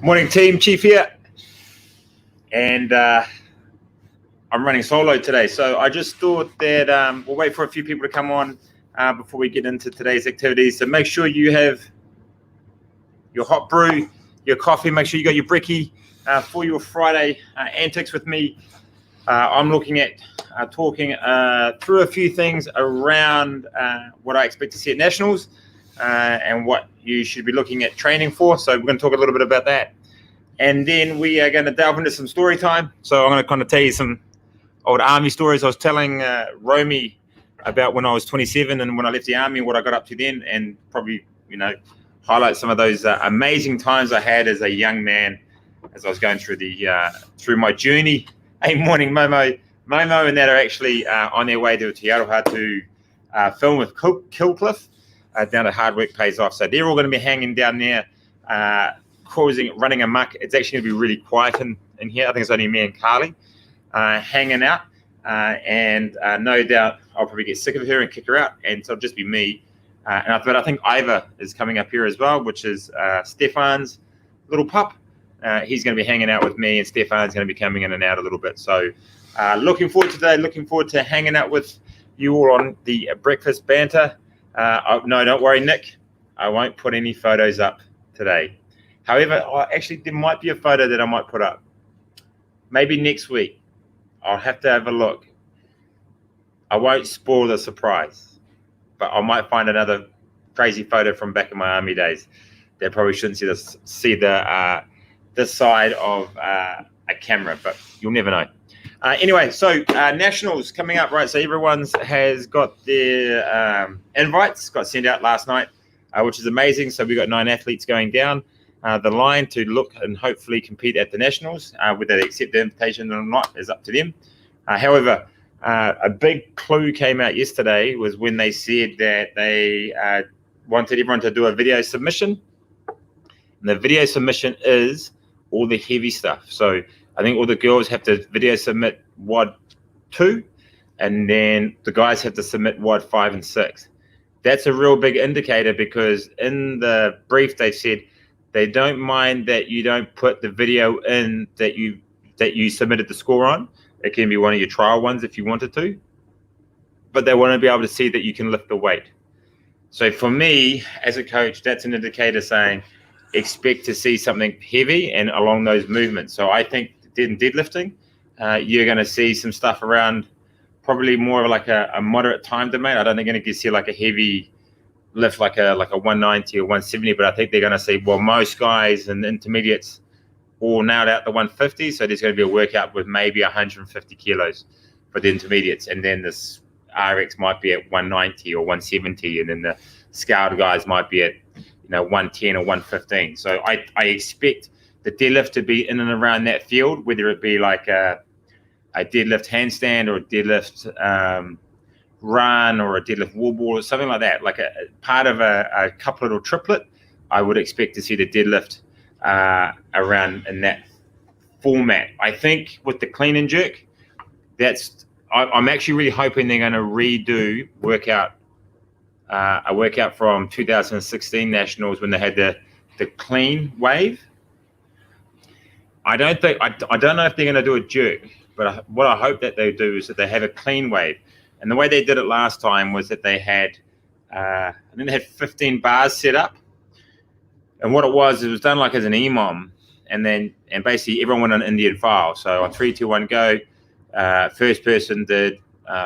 Morning team, Chief here, and I'm running solo today, so I just thought that we'll wait for a few people to come on before we get into today's activities. So make sure you have your hot brew, your coffee, make sure you got your brekkie for your Friday antics with me. I'm looking at talking through a few things around what I expect to see at Nationals and what you should be looking at training for. So we're going to talk a little bit about that. And then we are going to delve into some story time. So I'm going to kind of tell you some old Army stories. I was telling Romy about when I was 27 and when I left the Army, what I got up to then, and probably, highlight some of those amazing times I had as a young man as I was going through through my journey. Hey, morning, Momo and that are actually on their way to Te Aroha to film with Killcliff down at Hard Work Pays Off. So they're all going to be hanging down there, running amok. It's actually going to be really quiet in here. I think it's only me and Carly hanging out. And no doubt I'll probably get sick of her and kick her out. And so it'll just be me. But I think Iva is coming up here as well, which is Stefan's little pup. He's going to be hanging out with me, and Stefan's going to be coming in and out a little bit. So looking forward to today, looking forward to hanging out with you all on the Breakfast Banter. No, don't worry, Nick. I won't put any photos up today. However, actually, there might be a photo that I might put up. Maybe next week. I'll have to have a look. I won't spoil the surprise, but I might find another crazy photo from back in my Army days. They probably shouldn't see this side of a camera, but you'll never know. Anyway, so Nationals coming up, right? So everyone's has got their invites, got sent out last night, which is amazing. So we've got 9 athletes going down the line to look and hopefully compete at the Nationals. Whether they accept the invitation or not is up to them. However, a big clue came out yesterday was when they said that they wanted everyone to do a video submission. And the video submission is all the heavy stuff. So I think all the girls have to video submit WOD 2, and then the guys have to submit WOD 5 and 6. That's a real big indicator, because in the brief they said they don't mind that you don't put the video in that you submitted the score on. It can be one of your trial ones if you wanted to, but they want to be able to see that you can lift the weight. So for me as a coach, that's an indicator saying expect to see something heavy and along those movements. So I think in deadlifting, you're going to see some stuff around probably more of like a moderate time domain. I don't think you're going to see like a heavy lift like a 190 or 170, but I think they're going to see, well, most guys and intermediates all nailed out the 150. So there's going to be a workout with maybe 150 kilos for the intermediates. And then this RX might be at 190 or 170. And then the scaled guys might be at 110 or 115. So I expect the deadlift to be in and around that field, whether it be like a deadlift handstand or a deadlift run or a deadlift wall ball or something like that, like a part of a couplet or triplet. I would expect to see the deadlift around in that format. I think with the clean and jerk, I'm actually really hoping they're going to redo a workout from 2016 Nationals when they had the clean wave. I don't know if they're going to do a jerk, but what I hope that they do is that they have a clean wave. And the way they did it last time was that they had, I think they had 15 bars set up. And what it was done like as an EMOM, and basically everyone went on Indian file. So on 3, 2, 1, go. First person did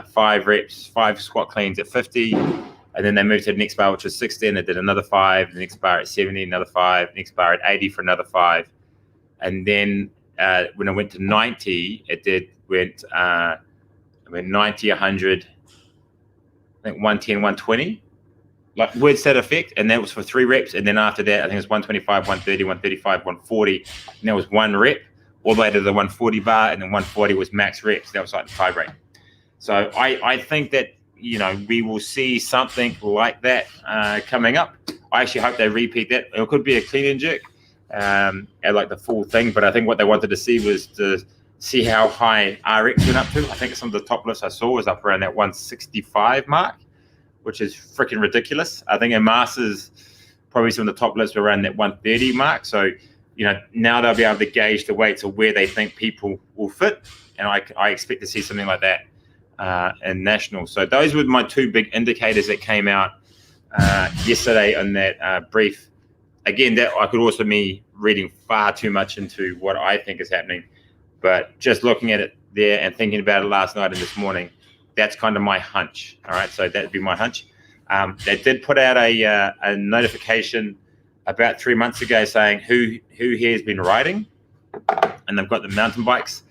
5 reps, 5 squat cleans at 50. And then they moved to the next bar, which was 60, and they did another 5, the next bar at 70, another 5, next bar at 80 for another 5. And then when it went to 90, it went 90, 100, I think 110, 120, like words to that effect. And that was for 3 reps. And then after that, I think it was 125, 130, 135, 140. And that was 1 rep all the way to the 140 bar. And then 140 was max reps. That was like the 5 rate. So I think that, we will see something like that coming up. I actually hope they repeat that. It could be a clean and jerk at like the full thing. But I think what they wanted to see was to see how high RX went up to. I think some of the top lifts I saw was up around that 165 mark, which is freaking ridiculous. I think in Masters, probably some of the top lifts were around that 130 mark. So, now they'll be able to gauge the weight to where they think people will fit. And I expect to see something like that in nationals. So those were my two big indicators that came out yesterday on that brief. Again, that I could also be reading far too much into what I think is happening. But just looking at it there and thinking about it last night and this morning, that's kind of my hunch. All right, so that'd be my hunch. They did put out a notification about 3 months ago saying who here has been riding, and they've got the mountain bikes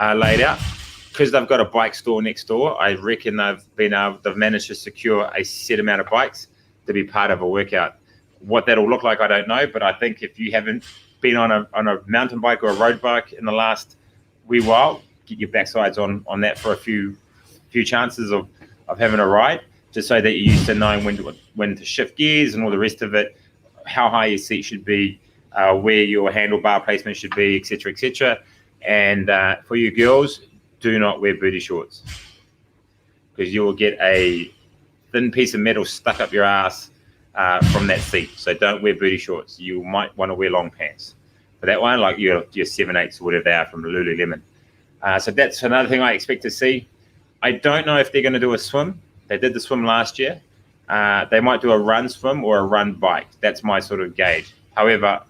laid out. Because they've got a bike store next door, I reckon they've managed to secure a set amount of bikes to be part of a workout. What that'll look like, I don't know, but I think if you haven't been on a mountain bike or a road bike in the last wee while, get your backsides on that for a few chances of having a ride, just so that you're used to knowing when to shift gears and all the rest of it, how high your seat should be, where your handlebar placement should be, etc., etc. And for you girls, do not wear booty shorts, because you will get a thin piece of metal stuck up your ass from that seat. So don't wear booty shorts. You might want to wear long pants. But that one, like your 7/8s or whatever they are from Lululemon. So that's another thing I expect to see. I don't know if they're going to do a swim. They did the swim last year. They might do a run swim or a run bike. That's my sort of gauge. However,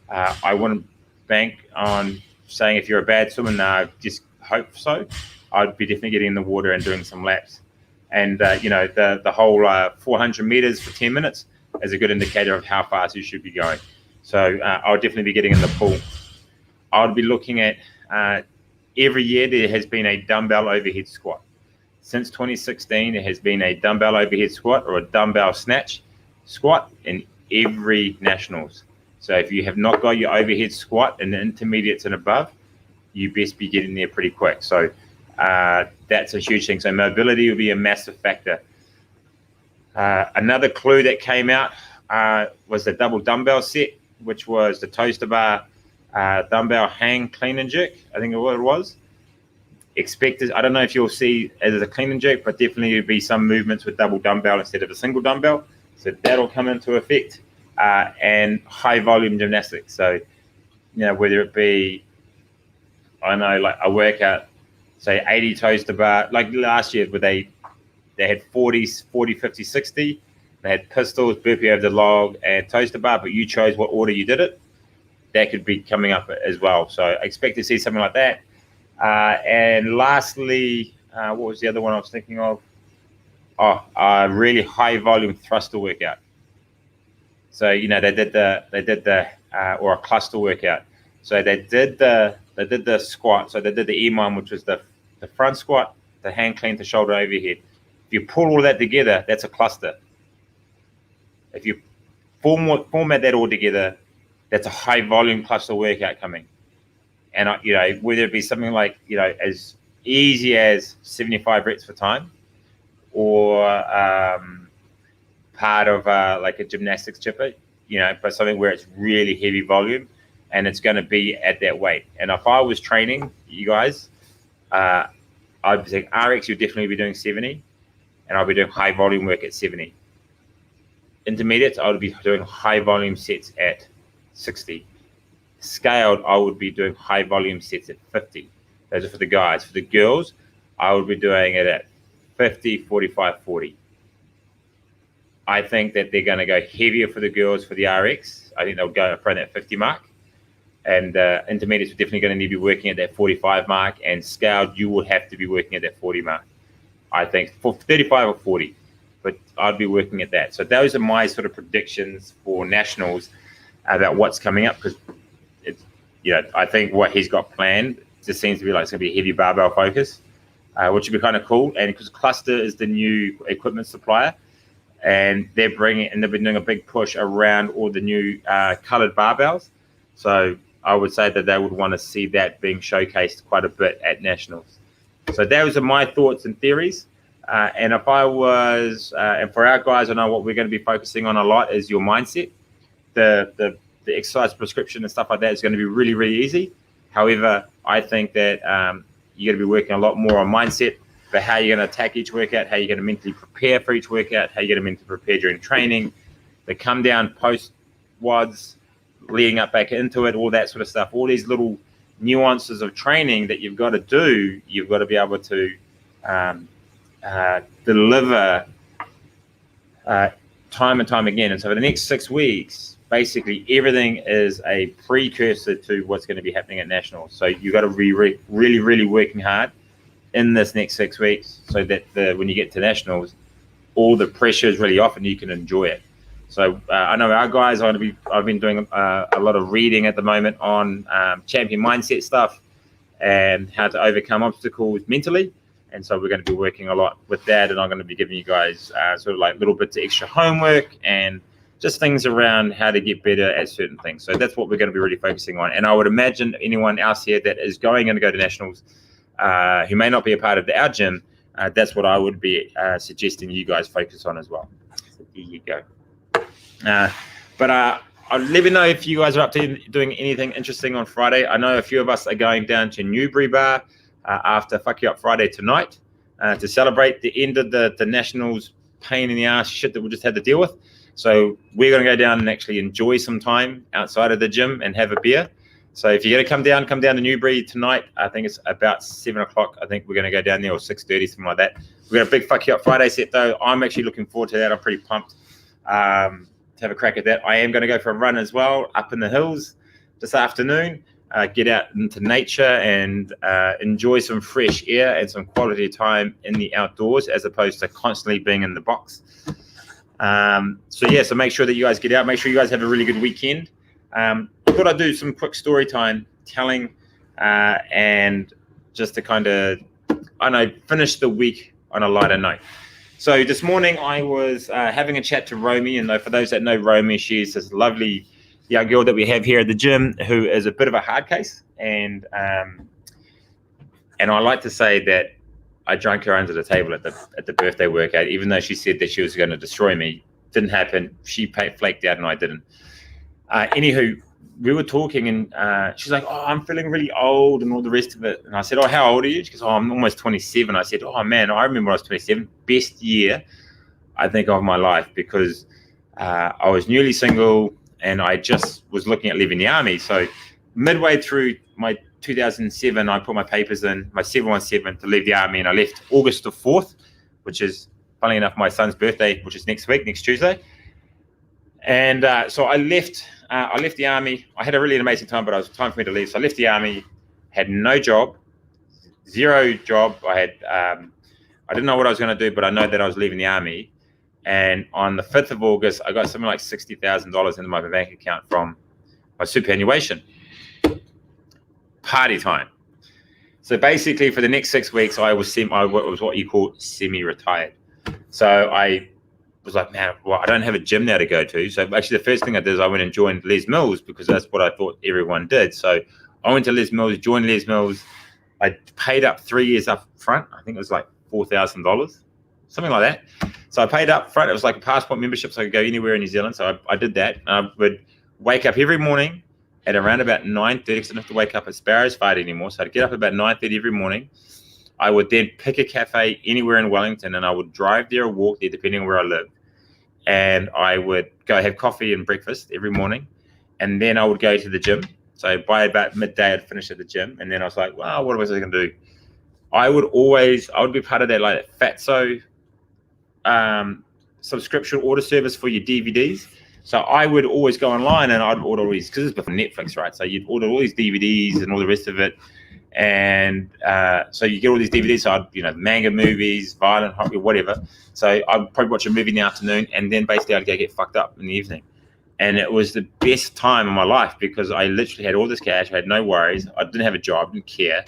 I wouldn't bank on saying if you're a bad swimmer, no, just hope so. I'd be definitely getting in the water and doing some laps. And, the whole 400 meters for 10 minutes is a good indicator of how fast you should be going. So I'll definitely be getting in the pool. I'll be looking at every year there has been a dumbbell overhead squat. Since 2016, there has been a dumbbell overhead squat or a dumbbell snatch squat in every nationals. So if you have not got your overhead squat in the intermediates and above, you best be getting there pretty quick. So that's a huge thing. So mobility will be a massive factor. Another clue that came out was the double dumbbell set, which was the toaster bar dumbbell hang clean and jerk. I think what it was. Expected. I don't know if you'll see it as a clean and jerk, but definitely there'll be some movements with double dumbbell instead of a single dumbbell. So that'll come into effect. And high volume gymnastics. So, whether it be, I know, like a workout, say 80 toaster bar, like last year where they had 40, 50, 60. They had pistols, burpee over the log, and toaster bar, but you chose what order you did it. That could be coming up as well. So I expect to see something like that. And lastly, what was the other one I was thinking of? A really high volume thruster workout. So they did the or a cluster workout. So they did the squat. So they did the E-mine, which was the front squat, the hand clean, the shoulder overhead. If you pull all that together, that's a cluster. If you format that all together, that's a high volume cluster workout coming. And whether it be something like as easy as 75 reps for time, or part of like a gymnastics chipper, but something where it's really heavy volume and it's going to be at that weight. And if I was training you guys, I'd be saying RX, you'll definitely be doing 70, and I'll be doing high volume work at 70. Intermediates, I would be doing high volume sets at 60. Scaled, I would be doing high volume sets at 50. Those are for the guys. For the girls, I would be doing it at 50, 45, 40. I think that they're going to go heavier for the girls for the RX. I think they'll go up around that 50 mark. And intermediates are definitely going to need to be working at that 45 mark. And scaled, you will have to be working at that 40 mark. I think for 35 or 40. But I'd be working at that. So those are my sort of predictions for nationals about what's coming up. Because it's, I think what he's got planned just seems to be like it's going to be a heavy barbell focus, which would be kind of cool. And because Cluster is the new equipment supplier, and they've been doing a big push around all the new colored barbells. So I would say that they would want to see that being showcased quite a bit at nationals. So those are my thoughts and theories. And if I was, and for our guys, I know what we're going to be focusing on a lot is your mindset. The exercise prescription and stuff like that is going to be really, really easy. However, I think that you're going to be working a lot more on mindset for how you're going to attack each workout, how you're going to mentally prepare for each workout, how you're going to mentally prepare during training, the come down post wads, leading up back into it, all that sort of stuff, all these little nuances of training that you've got to do, you've got to be able to deliver time and time again. And so for the next 6 weeks, basically everything is a precursor to what's going to be happening at Nationals. So you've got to be really working hard in this next 6 weeks so that when you get to Nationals, all the pressure is really off and you can enjoy it. So I know our guys, I've been doing a lot of reading at the moment on champion mindset stuff and how to overcome obstacles mentally. And so we're going to be working a lot with that. And I'm going to be giving you guys sort of like little bits of extra homework and just things around how to get better at certain things. So that's what we're going to be really focusing on. And I would imagine anyone else here that is going to go to Nationals who may not be a part of our gym, that's what I would be suggesting you guys focus on as well. So there you go. But I'll let me know if you guys are up to doing anything interesting on Friday. I know a few of us are going down to Newbury Bar after Fuck You Up Friday tonight to celebrate the end of the Nationals pain in the ass shit that we just had to deal with. So we're going to go down and actually enjoy some time outside of the gym and have a beer. So if you're going to come down to Newbury tonight. I think it's about 7 o'clock. I think we're going to go down there, or 6:30, something like that. We've got a big Fuck You Up Friday set though. I'm actually looking forward to that. I'm pretty pumped. To have a crack at that. I am going to go for a run as well up in the hills this afternoon, get out into nature and enjoy some fresh air and some quality time in the outdoors as opposed to constantly being in the box. So make sure that you guys get out. Make sure you guys have a really good weekend. I thought I'd do some quick story time telling and just to kind of, finish the week on a lighter note. So this morning I was having a chat to Romy, and for those that know Romy, she's this lovely young girl that we have here at the gym who is a bit of a hard case, and I like to say that I drank her under the table at the birthday workout, even though she said that she was going to destroy me. Didn't happen. She flaked out and I didn't. Anywho, we were talking and she's like, "Oh, I'm feeling really old," and all the rest of it. And I said, "Oh, how old are you?" She goes, "Oh, I'm almost 27. I said, "Oh man, I remember I was 27. Best year, I think, of my life, because I was newly single and I just was looking at leaving the army." So midway through my 2007, I put my papers in, my 717, to leave the army, and I left August the 4th, which is, funnily enough, my son's birthday, which is next Tuesday. And so I left the army. I had a really amazing time, but it was time for me to leave. So I left the army, had no job, zero job. I didn't know what I was going to do, but I know that I was leaving the army. And on the 5th of August, I got something like $60,000 into my bank account from my superannuation. Party time. So basically, for the next 6 weeks, I was what you call semi-retired. So I was like, man, well, I don't have a gym now to go to. So actually, the first thing I did is I went and joined Les Mills, because that's what I thought everyone did. So I went to Les Mills, joined Les Mills. I paid up 3 years up front. I think it was like $4,000, something like that. So I paid up front. It was like a passport membership, so I could go anywhere in New Zealand. So I did that. And I would wake up every morning at around about 9:30, because I didn't have to wake up at Sparrows Fight anymore. So I'd get up about 9:30 every morning. I would then pick a cafe anywhere in Wellington, and I would drive there or walk there, depending on where I lived. And I would go have coffee and breakfast every morning. And then I would go to the gym. So by about midday, I'd finish at the gym. And then I was like, well, what was I going to do? I would be part of that like Fatso subscription order service for your DVDs. So I would always go online and I'd order all these, because it's before Netflix, right? So you'd order all these DVDs and all the rest of it. And so you get all these DVDs. So I'd, manga movies, violent, whatever. So I'd probably watch a movie in the afternoon, and then basically I'd go get fucked up in the evening. And it was the best time of my life, because I literally had all this cash. I had no worries. I didn't have a job, didn't care.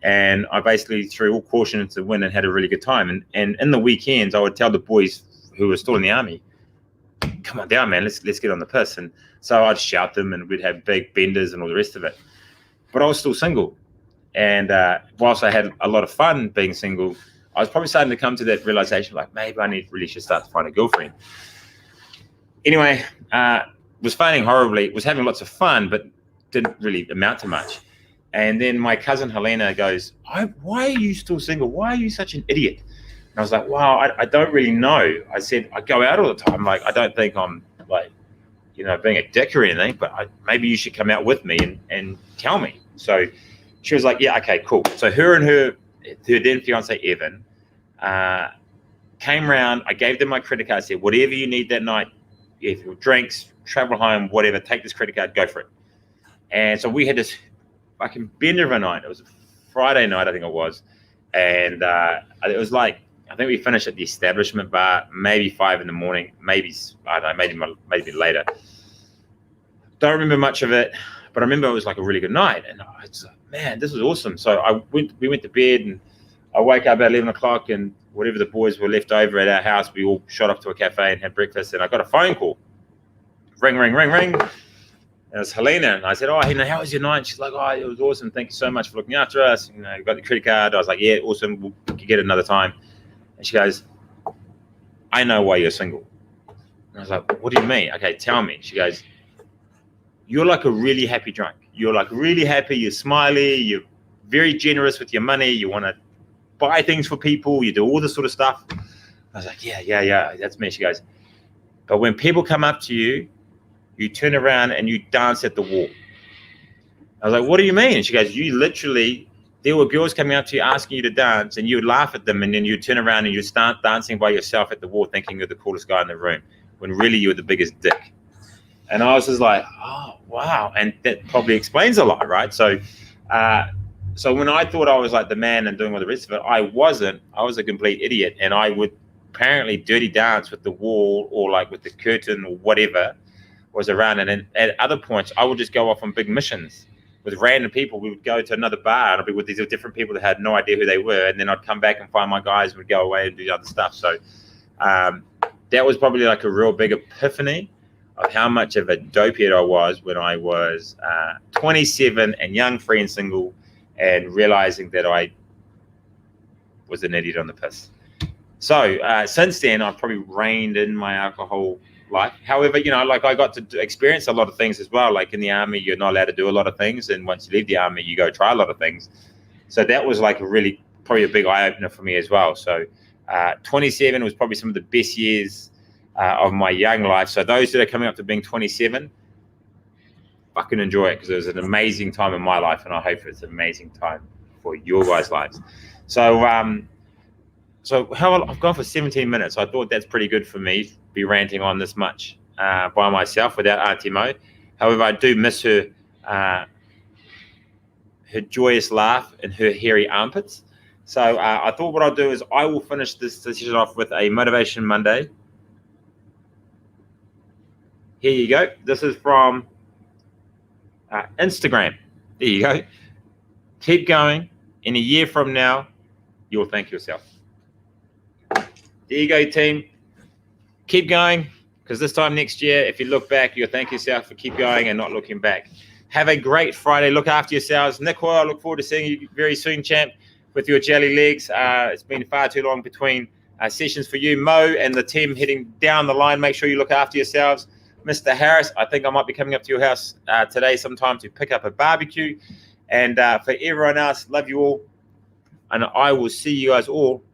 And I basically threw all caution into the wind and had a really good time. And in the weekends, I would tell the boys who were still in the army, come on down, man, let's get on the piss. And so I'd shout them, and we'd have big benders and all the rest of it. But I was still single. And whilst I had a lot of fun being single, I was probably starting to come to that realization, like, maybe I really should start to find a girlfriend. Anyway, was failing horribly, was having lots of fun, but didn't really amount to much. And then my cousin Helena goes, why are you still single? Why are you such an idiot? And I was like, wow, I don't really know. I said, I go out all the time. Like, I don't think I'm like being a dick or anything, but maybe you should come out with me and tell me. So she was like, yeah, okay, cool. So her and her then fiance, Evan, came round. I gave them my credit card, said, whatever you need that night, if your drinks, travel home, whatever, take this credit card, go for it. And so we had this fucking bender of a night. It was a Friday night, I think it was. And it was like, I think we finished at the establishment bar, maybe 5 in the morning, maybe, I don't know, maybe later. Don't remember much of it, but I remember it was like a really good night. And I was like, man, this was awesome. So we went to bed, and I woke up at 11 o'clock, and whatever the boys were left over at our house, we all shot off to a cafe and had breakfast. And I got a phone call. Ring, ring, ring, ring. And it was Helena. And I said, oh, Helena, how was your night? And she's like, oh, it was awesome. Thank you so much for looking after us. You got the credit card. I was like, yeah, awesome. We'll get it another time. And she goes, I know why you're single. And I was like, what do you mean? Okay, tell me. She goes, you're like a really happy drunk. You're like really happy. You're smiley. You're very generous with your money. You want to buy things for people. You do all this sort of stuff. I was like, yeah, that's me. She goes, but when people come up to you, you turn around and you dance at the wall. I was like, what do you mean? And she goes, you literally, there were girls coming up to you asking you to dance, and you would laugh at them, and then you turn around and you start dancing by yourself at the wall thinking you're the coolest guy in the room, when really you were the biggest dick. And I was just like, oh, wow. And that probably explains a lot, right? So when I thought I was like the man and doing all the rest of it, I wasn't. I was a complete idiot. And I would apparently dirty dance with the wall or like with the curtain or whatever was around. And then at other points, I would just go off on big missions with random people. We would go to another bar, and I'd be with these different people that had no idea who they were. And then I'd come back and find my guys and would go away and do other stuff. So that was probably like a real big epiphany of how much of a dopehead I was when I was 27 and young, free and single, and realizing that I was an idiot on the piss. So since then, I've probably reined in my alcohol life. However, like I got to experience a lot of things as well. Like in the army, you're not allowed to do a lot of things. And once you leave the army, you go try a lot of things. So that was like probably a big eye opener for me as well. So 27 was probably some of the best years of my young life. So those that are coming up to being 27, fucking enjoy it, because it was an amazing time in my life, and I hope it's an amazing time for your guys' lives. So I've gone for 17 minutes. I thought that's pretty good for me to be ranting on this much by myself without Auntie Mo. However, I do miss her joyous laugh and her hairy armpits. So I thought what I'll do is I will finish this session off with a Motivation Monday. Here you go. This is from Instagram. There you go. Keep going. In a year from now, you'll thank yourself. There you go, team. Keep going, because this time next year, if you look back, you'll thank yourself for keep going and not looking back. Have a great Friday. Look after yourselves. Nick Hoyle, I look forward to seeing you very soon, champ, with your jelly legs. It's been far too long between sessions for you. Mo and the team heading down the line, make sure you look after yourselves. Mr. Harris, I think I might be coming up to your house today sometime to pick up a barbecue. And for everyone else, love you all. And I will see you guys all